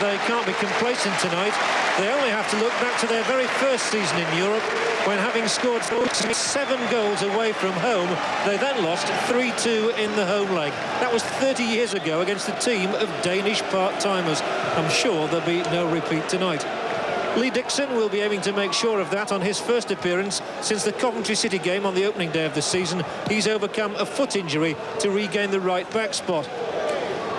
they can't be complacent tonight. They only have to look back to their very first season in Europe, when having scored 7 goals away from home, they then lost 3-2 in the home leg. That was 30 years ago against a team of Danish part-timers. I'm sure there'll be no repeat tonight. Lee Dixon will be aiming to make sure of that on his first appearance since the Coventry City game on the opening day of the season. He's overcome a foot injury to regain the right back spot.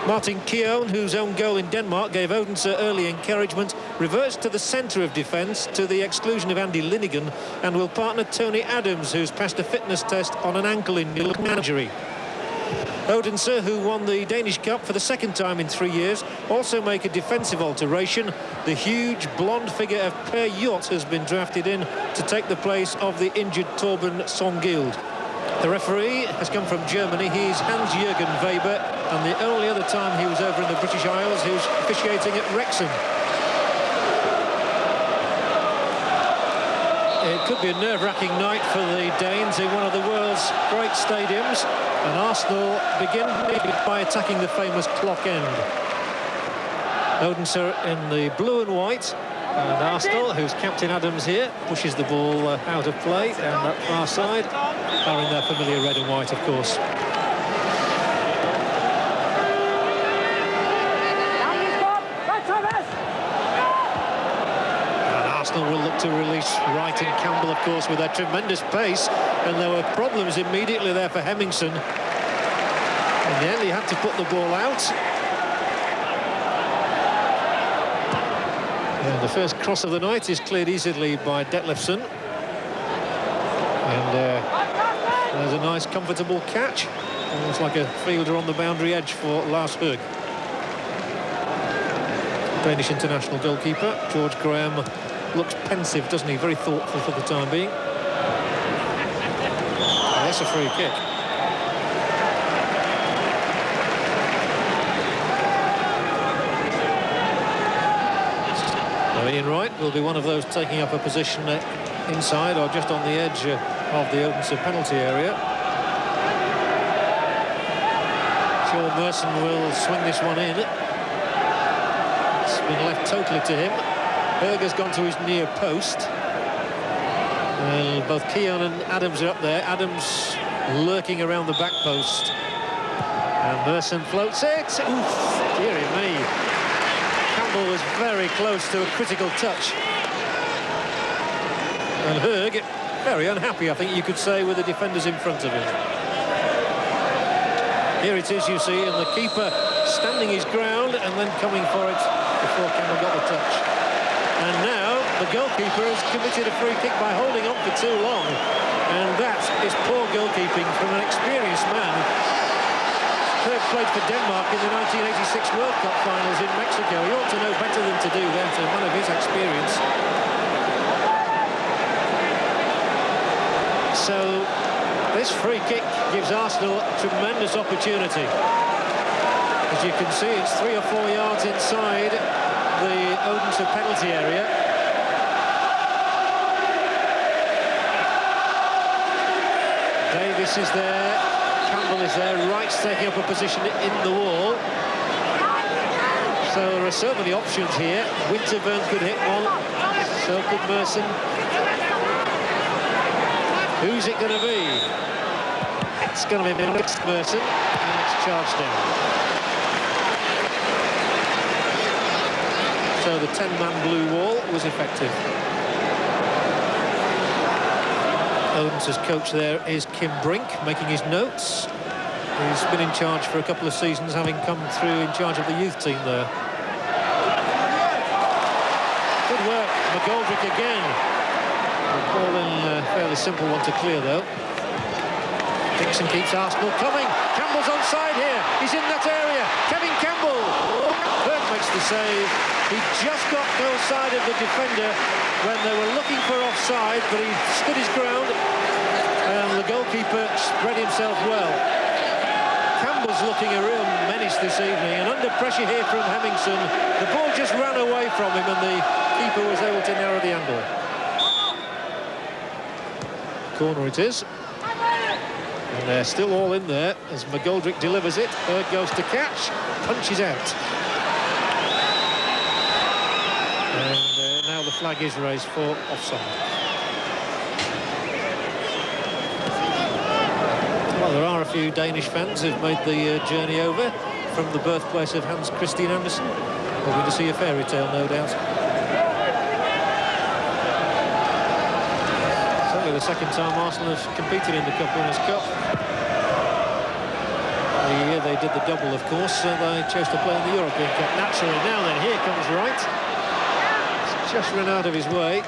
Martin Keown, whose own goal in Denmark gave Odense early encouragement, reverts to the centre of defence to the exclusion of Andy Linnigan and will partner Tony Adams, who's passed a fitness test on an ankle injury. Odense, who won the Danish Cup for the second time in 3 years, also make a defensive alteration. The huge blonde figure of Per Hjort has been drafted in to take the place of the injured Torben Songild. The referee has come from Germany. He's Hans-Jürgen Weber, and the only other time he was over in the British Isles, he was officiating at Wrexham. It could be a nerve-wracking night for the Danes in one of the world's great stadiums, and Arsenal begin by attacking the famous clock end. Odense in the blue and white, and Arsenal, whose Captain Adams here, pushes the ball out of play down that far side, are in their familiar red and white, of course. Will look to release Wright and Campbell, of course, with their tremendous pace, and there were problems immediately there for Hemmingson. In the end, he had to put the ball out. And the first cross of the night is cleared easily by Detlefsen, and there's a nice, comfortable catch, almost like a fielder on the boundary edge for Lars Høeg. Danish international goalkeeper George Graham looks pensive, doesn't he? Very thoughtful for the time being. And that's a free kick. Ian Wright will be one of those taking up a position inside or just on the edge of the Odense penalty area. Sure, Merson will swing this one in. It's been left totally to him. Høeg has gone to his near post. Both Keown and Adams are up there. Adams lurking around the back post. And Merson floats it. Oof, dearie me. Campbell was very close to a critical touch. And Høeg, very unhappy, I think you could say, with the defenders in front of him. Here it is, you see, and the keeper standing his ground and then coming for it before Campbell got the touch. And now the goalkeeper has committed a free kick by holding on for too long. And that is poor goalkeeping from an experienced man. Høeg played for Denmark in the 1986 World Cup finals in Mexico. He ought to know better than to do that, to a man of his experience. So this free kick gives Arsenal a tremendous opportunity. As you can see, it's 3 or 4 yards inside the Odense penalty area. Davis is there, Campbell is there, Wright's taking up a position in the wall. So there are so many options here. Winterburn could hit one, so could Merson. Who's it going to be? It's going to be Merson, and it's charged down. So the 10-man blue wall was effective. Odense's coach there is Kim Brink, making his notes. He's been in charge for a couple of seasons, having come through in charge of the youth team there. Good work, McGoldrick again. The ball in a fairly simple one to clear, though. Dixon keeps Arsenal coming. Campbell's onside here. He's in that area. Kevin Campbell. Høeg makes the save. He just got no side of the defender when they were looking for offside, but he stood his ground, and the goalkeeper spread himself well. Campbell's looking a real menace this evening, and under pressure here from Hemmingson, the ball just ran away from him, and the keeper was able to narrow the angle. Corner it is. And they're still all in there as McGoldrick delivers it. Høeg goes to catch, punches out. flag is raised for offside. Well, there are a few Danish fans who've made the journey over from the birthplace of Hans Christian Andersen. Hoping to see a fairy tale, no doubt. Certainly the second time Arsenal have competed in the Cup Winners' Cup. The year they did the double, of course, so they chose to play in the European Cup. Naturally, now then, here comes Wright. It's just run out of his way.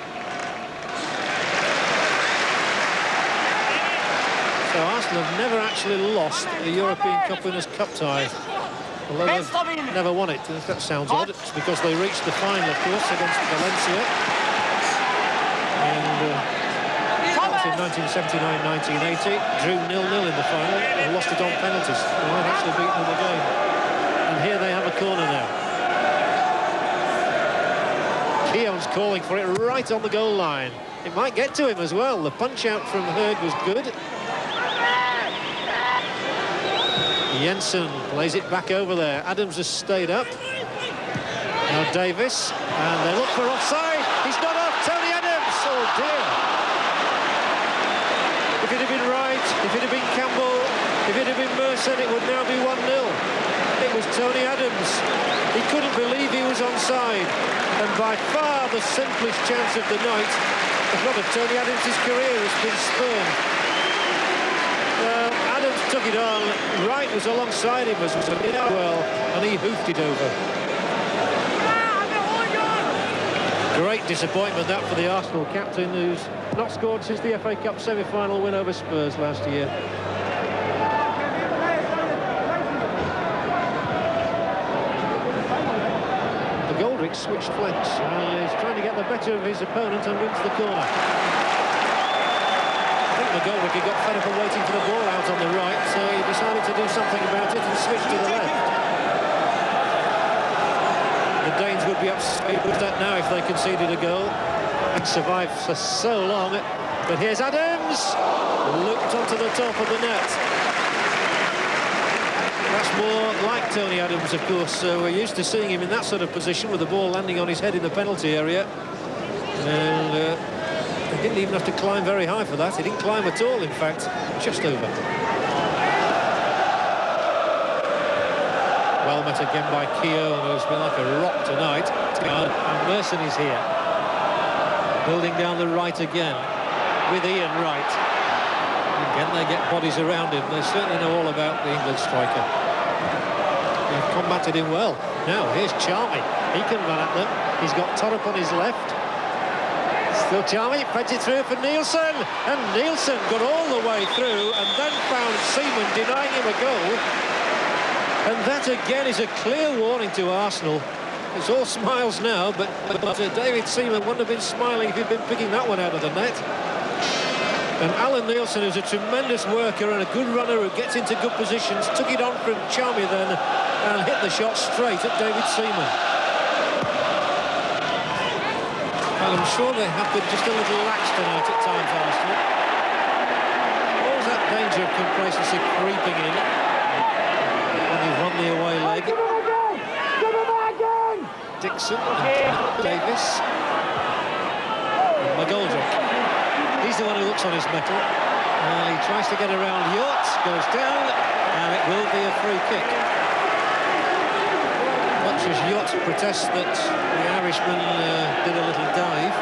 So Arsenal have never actually lost a European Cup Winners' Cup tie. Although they've never won it. That sounds odd. It's because they reached the final, of course, against Valencia. And in 1979-1980, drew 0-0 in the final and lost it on penalties. They weren't actually beaten in the game. And here they have a corner now. Keown's calling for it right on the goal line. It might get to him as well. The punch-out from Hurd was good. Jensen plays it back over there. Adams has stayed up. Now Davis, and they look for offside. He's not off. Tony Adams. Oh dear. If it had been Wright, if it had been Campbell, if it had been Merson, it would now be 1-0. It was Tony Adams. He couldn't believe he was onside. And by far the simplest chance of the night, if not of Tony Adams' career, has been spurned. Adams took it on. Wright was alongside him as well, and he hoofed it over. Great disappointment that for the Arsenal captain, who's not scored since the FA Cup semi-final win over Spurs last year. The Goldrick switched flanks and is trying to get the better of his opponent and wins the corner. McGoldrick got fed up of waiting for the ball out on the right, so he decided to do something about it and switch to the left. The Danes would be upset with that now if they conceded a goal and survived for so long. But here's Adams, looped onto the top of the net. That's more like Tony Adams, of course, so we're used to seeing him in that sort of position with the ball landing on his head in the penalty area. And he didn't even have to climb very high for that. He didn't climb at all, in fact, just over. Well met again by Keown, who's been like a rock tonight. And Merson is here. Building down the right again with Ian Wright. Again, they get bodies around him. They certainly know all about the England striker. They've combated him well. Now, here's Charmy. He can run at them. He's got Torrup on his left. Still Charmy, fed it through for Nielsen, and Nielsen got all the way through and then found Seaman denying him a goal. And that again is a clear warning to Arsenal. It's all smiles now, but David Seaman wouldn't have been smiling if he'd been picking that one out of the net. And Alan Nielsen, who's a tremendous worker and a good runner who gets into good positions, took it on from Charmy then and hit the shot straight at David Seaman. I'm sure they have been just a little lax tonight at times, Arsenal. Always that danger of complacency creeping in when you've won the away leg. Dixon, and Davis, and McGoldrick. He's the one who looks on his mettle. He tries to get around Yacht, goes down, and it will be a free kick. Much as Yacht protests that the Irishman did a little dive,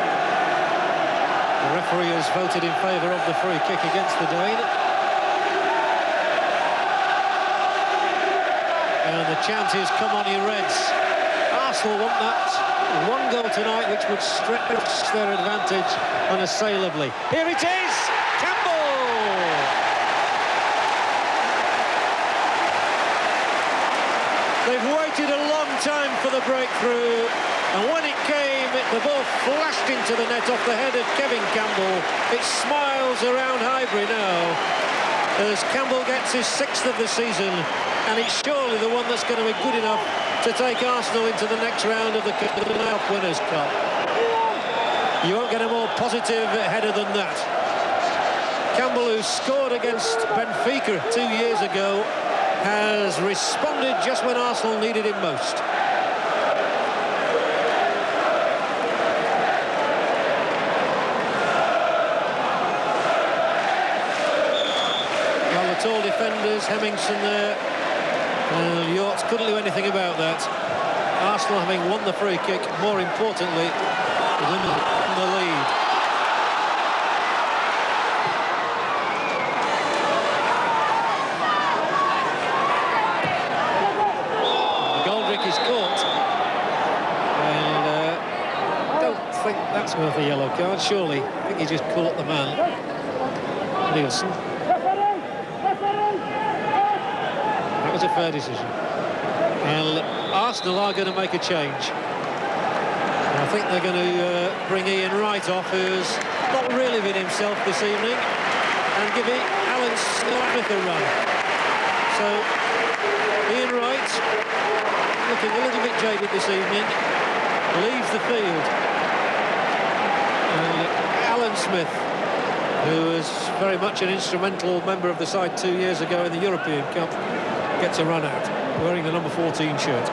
the referee has voted in favour of the free kick against the Dane. And the chant is, come on you Reds. Arsenal want that one goal tonight which would stretch their advantage unassailably. Here it is! Campbell! They've waited a long time for the breakthrough, and when it came, the ball flashed into the net off the head of Kevin Campbell. It smiles around Highbury now as Campbell gets his 6th of the season, and it's surely the one that's going to be good enough to take Arsenal into the next round of the Cup Winners' Cup. You won't get a more positive header than that. Campbell, who scored against Benfica 2 years ago, has responded just when Arsenal needed him most. defenders, Hemmingson there. And Yorks couldn't do anything about that. Arsenal having won the free kick, more importantly, in the lead. Goldrick is caught. And don't think that's worth a yellow card, surely. I think he just caught the man. Nielsen. That was a fair decision. And Arsenal are going to make a change. I think they're going to bring Ian Wright off, who's not really been himself this evening, and give it Alan Smith a run. So Ian Wright, looking a little bit jaded this evening, leaves the field. And Alan Smith, who was very much an instrumental member of the side 2 years ago in the European Cup, gets a run out, wearing the number 14 shirt.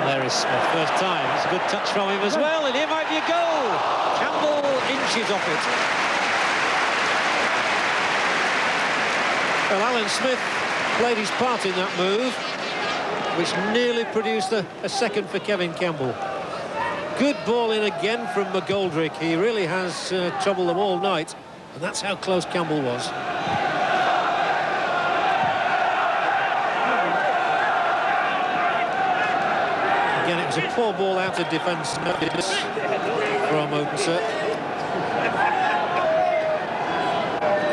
There is Smith, first time. It's a good touch from him as well, and here might be a goal. Campbell inches off it. Well, Alan Smith played his part in that move, which nearly produced a second for Kevin Campbell. Good ball in again from McGoldrick. He really has troubled them all night, and that's how close Campbell was. Again, it was a poor ball out of defence from Odense.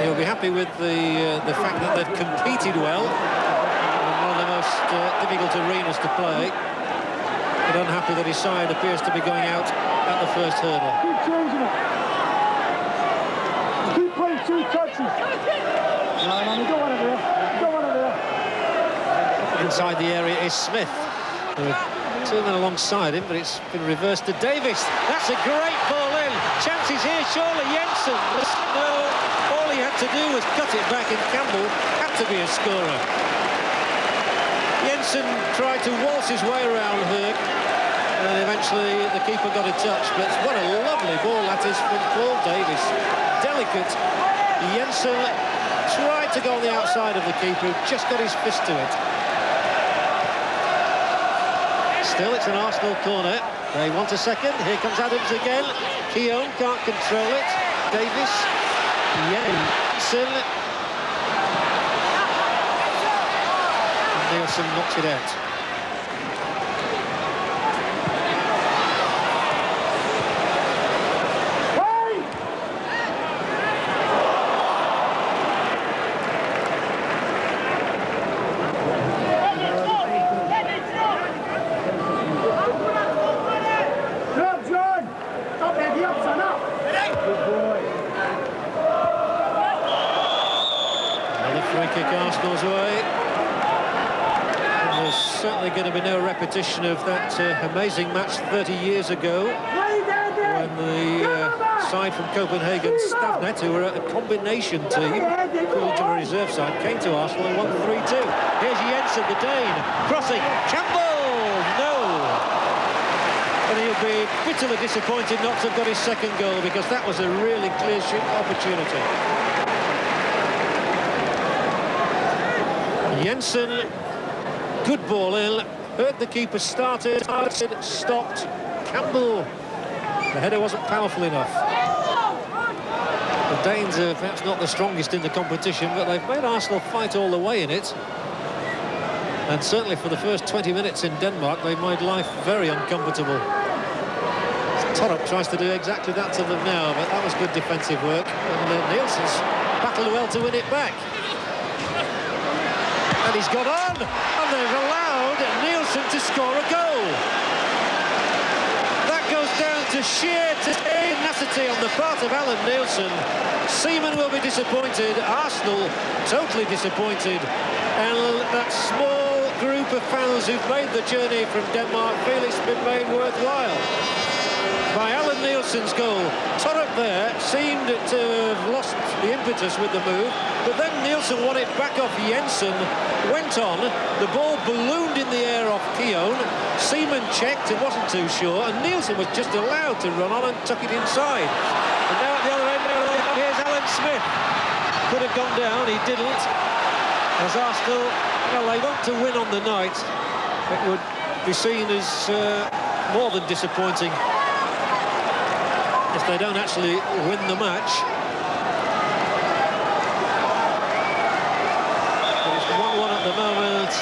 He'll be happy with the fact that they've competed well. Difficult arenas to play, but unhappy that his side appears to be going out at the first hurdle. Keep changing it. Keep playing 2 touches. No, go on over there. Go on over there. Inside the area is Smith. There are 2 men alongside him, but it's been reversed to Davis. That's a great ball in. Chances here, surely. Jensen. No, all he had to do was cut it back, and Campbell had to be a scorer. Jensen tried to waltz his way around Herc, and eventually the keeper got a touch, but what a lovely ball that is from Paul Davis. Delicate. Jensen tried to go on the outside of the keeper, who just got his fist to it. Still, it's an Arsenal corner. They want a second. Here comes Adams again. Keown can't control it. Davis. Jensen. Nielsen knocks it out. Another free kick Arsenal's way. There's certainly going to be no repetition of that amazing match 30 years ago when the side from Copenhagen, Stavnet, who were a combination team, called to a reserve side, came to Arsenal and won 3-2. Here's Jensen, the Dane, crossing, Campbell! No! And he'll be bitterly disappointed not to have got his second goal, because that was a really clear shoot opportunity. Jensen. Good ball in, heard the keeper started, stopped. Campbell, the header wasn't powerful enough. The Danes are perhaps not the strongest in the competition, but they've made Arsenal fight all the way in it. And certainly for the first 20 minutes in Denmark, they made life very uncomfortable. Torrup tries to do exactly that to them now, but that was good defensive work. And Nielsen's battled well to win it back. And he's got on, and they've allowed Nielsen to score a goal. That goes down to sheer tenacity on the part of Alan Nielsen. Seaman will be disappointed, Arsenal totally disappointed, and that small group of fans who've made the journey from Denmark feel it's been made worthwhile. By Alan Nielsen's goal, Torrup there, seemed to have lost the impetus with the move, but then Nielsen won it back off Jensen, went on, the ball ballooned in the air off Keown, Seaman checked and wasn't too sure, and Nielsen was just allowed to run on and tuck it inside. And now at the other end, here's Alan Smith. Could have gone down, he didn't. As Arsenal, well, they want to win on the night. It would be seen as more than disappointing if they don't actually win the match. But it's 1-1 at the moment,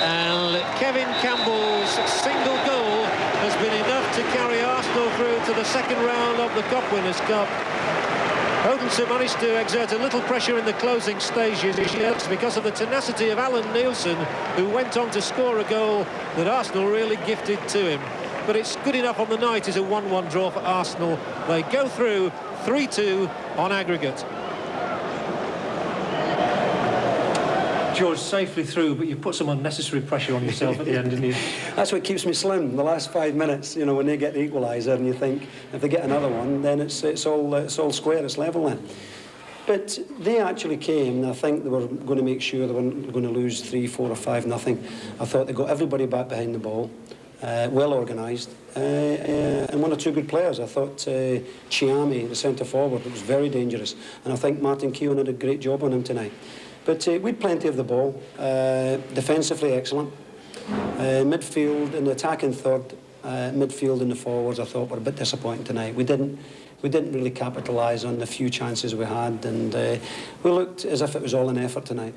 and Kevin Campbell's single goal has been enough to carry Arsenal through to the second round of the Cup Winners' Cup. Odense managed to exert a little pressure in the closing stages because of the tenacity of Alan Nielsen, who went on to score a goal that Arsenal really gifted to him. But it's good enough on the night as a 1-1 draw for Arsenal. They go through 3-2 on aggregate. George, safely through, but you put some unnecessary pressure on yourself at the end, didn't you? That's what keeps me slim. The last 5 minutes, you know, when they get the equaliser, and you think if they get another one, then it's all square, it's level then. But they actually came, and I think they were going to make sure they weren't going to lose 3, 4 or 5-0. I thought they got everybody back behind the ball, well organised, and 1 or 2 good players. I thought Chiami, the centre forward, was very dangerous, and I think Martin Keown had a great job on him tonight. But we'd plenty of the ball, defensively excellent. Midfield and the attacking third, midfield and the forwards, I thought were a bit disappointing tonight. We didn't really capitalise on the few chances we had, and we looked as if it was all an effort tonight.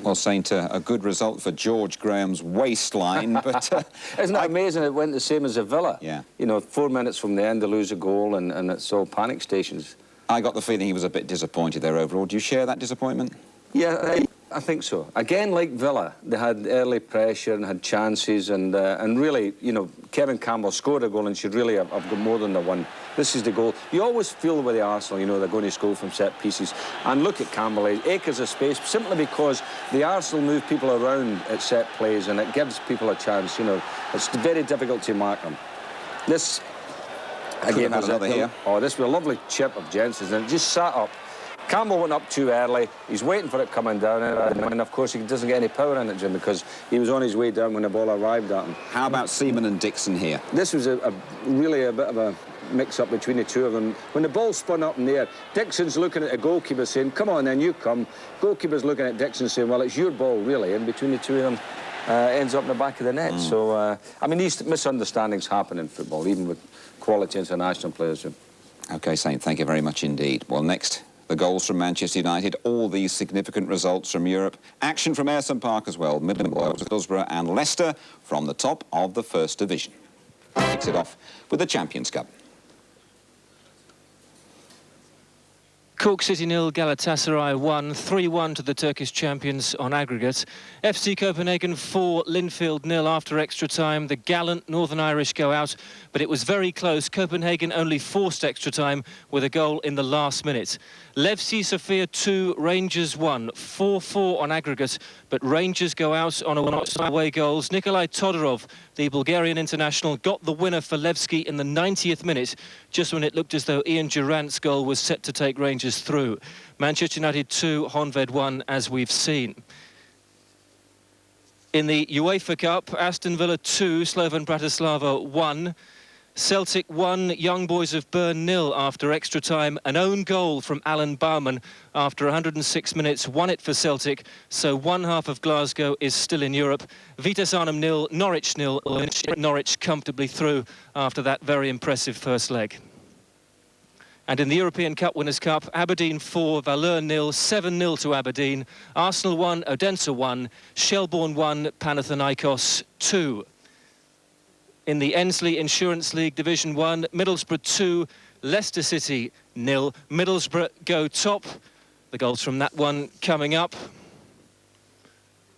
Well, Saint, a good result for George Graham's waistline, but... Isn't it amazing it went the same as a Villa? Yeah. You know, 4 minutes from the end they lose a goal, and it's all panic stations. I got the feeling he was a bit disappointed there overall. Do you share that disappointment? Yeah, I think so. Again, like Villa, they had early pressure and had chances, and really, you know, Kevin Campbell scored a goal and should really have got more than the one. This is the goal. You always feel with the Arsenal, you know, they're going to score from set pieces. And look at Campbell, acres of space, simply because the Arsenal move people around at set plays, and it gives people a chance, you know. It's very difficult to mark them. This... Again, another here. Oh, this was a lovely chip of Jensen's, and it just sat up. Campbell went up too early. He's waiting for it coming down, and of course he doesn't get any power in it, Jim, because he was on his way down when the ball arrived at him. How about Seaman and Dixon here? This was really a bit of a mix-up between the two of them. When the ball spun up in the air, Dixon's looking at the goalkeeper saying, "Come on, then, you come." Goalkeeper's looking at Dixon saying, "Well, it's your ball, really," and between the two of them, ends up in the back of the net. So, I mean, these misunderstandings happen in football, even with quality international players. OK, Saint, thank you very much indeed. Well, next, the goals from Manchester United, all these significant results from Europe. Action from Ayresome Park as well. Middlesbrough and Leicester from the top of the First Division. Kicks it off with the Champions Cup. Cork City 0, Galatasaray 1, 3-1 to the Turkish champions on aggregate. FC Copenhagen 4, Linfield 0 after extra time. The gallant Northern Irish go out, but it was very close. Copenhagen only forced extra time with a goal in the last minute. Levski Sofia 2, Rangers 1, 4-4 on aggregate, but Rangers go out on away goals. Nikolai Todorov, the Bulgarian international, got the winner for Levski in the 90th minute, just when it looked as though Ian Durrant's goal was set to take Rangers through. Manchester United 2, Honved 1, as we've seen. In the UEFA Cup, Aston Villa 2, Slovan Bratislava 1. Celtic 1, Young Boys of Bern 0 after extra time. An own goal from Alan Bowman after 106 minutes won it for Celtic. So one half of Glasgow is still in Europe. Vitesse Arnhem 0, Norwich 0. Norwich comfortably through after that very impressive first leg. And in the European Cup Winners' Cup, Aberdeen 4, Valur 0, 7-0 to Aberdeen. Arsenal 1, Odense 1, Shelbourne 1, Panathinaikos 2. In the Ensley Insurance League Division 1, Middlesbrough 2, Leicester City 0. Middlesbrough go top. The goals from that one coming up.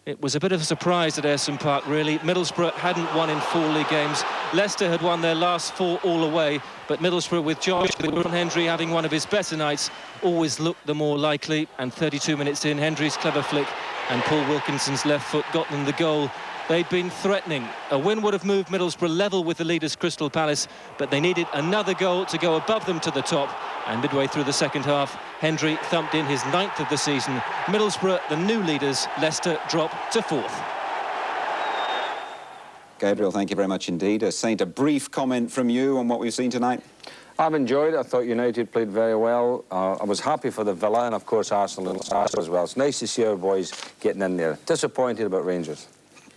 It was a bit of a surprise at Ayresome Park, really. Middlesbrough hadn't won in 4 league games. Leicester had won their last 4 all away, but Middlesbrough, with Josh Hendry having one of his better nights, always looked the more likely. And 32 minutes in, Hendry's clever flick and Paul Wilkinson's left foot got them the goal They'd been threatening. A win would have moved Middlesbrough level with the leaders Crystal Palace, but they needed another goal to go above them to the top. And midway through the second half, Hendry thumped in his 9th of the season. Middlesbrough, the new leaders, Leicester drop to 4th. Gabriel, thank you very much indeed. Saint, a brief comment from you on what we've seen tonight? I've enjoyed it. I thought United played very well. I was happy for the Villa and, of course, Arsenal as well. It's nice to see our boys getting in there. Disappointed about Rangers.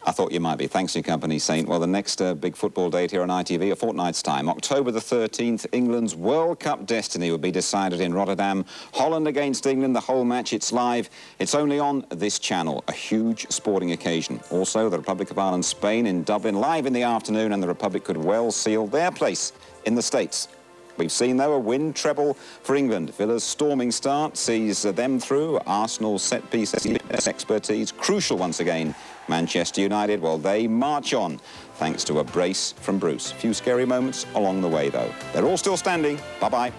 I thought you might be. Thanks for your company, Saint. Well, the next big football date here on ITV, a fortnight's time. October the 13th, England's World Cup destiny will be decided in Rotterdam. Holland against England, the whole match, it's live. It's only on this channel, a huge sporting occasion. Also, the Republic of Ireland, Spain in Dublin, live in the afternoon, and the Republic could well seal their place in the States. We've seen, though, a win treble for England. Villa's storming start sees them through. Arsenal's set-piece expertise, crucial once again. Manchester United, well, they march on, thanks to a brace from Bruce. A few scary moments along the way, though. They're all still standing. Bye-bye.